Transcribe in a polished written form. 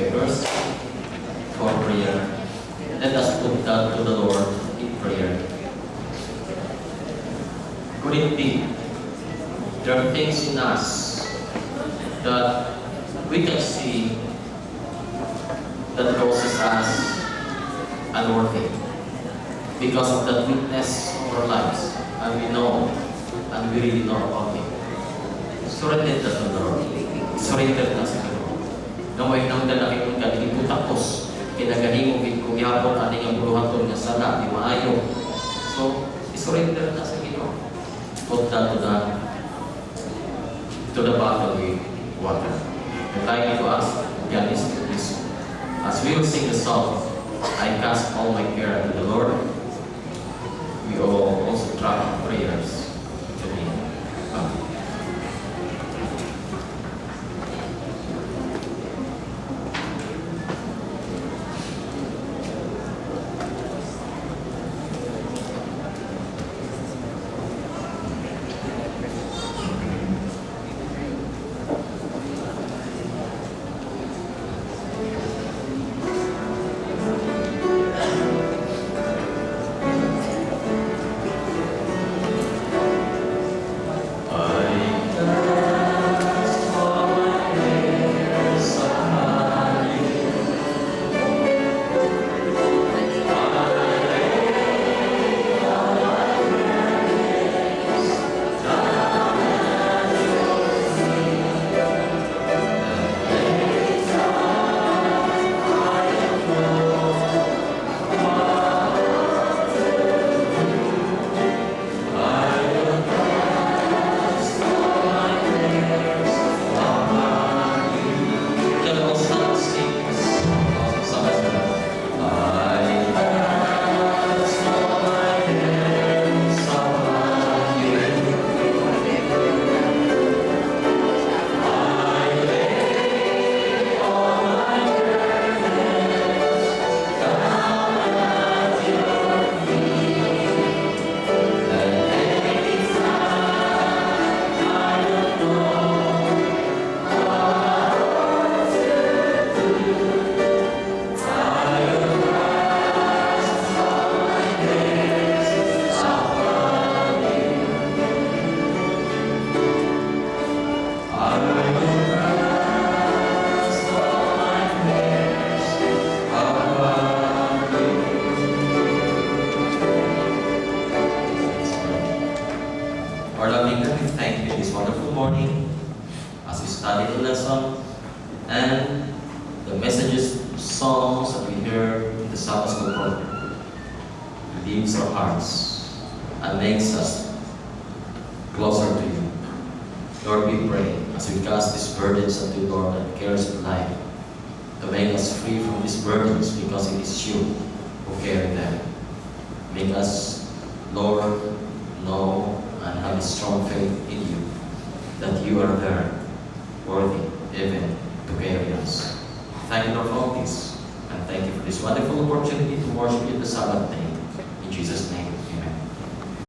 speakers for prayer. Let us put that to the Lord in prayer. Could it be there are things in us that we can see that causes us unworthy because of that weakness of our lives, and we know, and we really know about it. Surrender that to the Lord. Surrender na sa Lord. Naway nang dalaki kong kanilipot tapos, kinagahimong kong yapon aning ang buluhaton nga sana, di maayo. So, surrender na sa Lord. Put that to the bottle with water. And like to us, again, is this. As we will sing the song, I cast all my care unto the Lord, we all also drop prayers to Him. Our loving God, we thank you this wonderful morning as we study the lesson and the messages, songs that we hear in the Sabbath school program. Redeems our hearts and makes us closer to you. Lord, we pray as we cast these burdens unto you, Lord, and cares of life, to make us free from these burdens because it is you who carry them. Make us, Lord, know and have a strong faith in you, that you are there, worthy even to carry us. Thank you, Lord, for all this, and thank you for this wonderful opportunity to worship you the Sabbath day. In Jesus' name.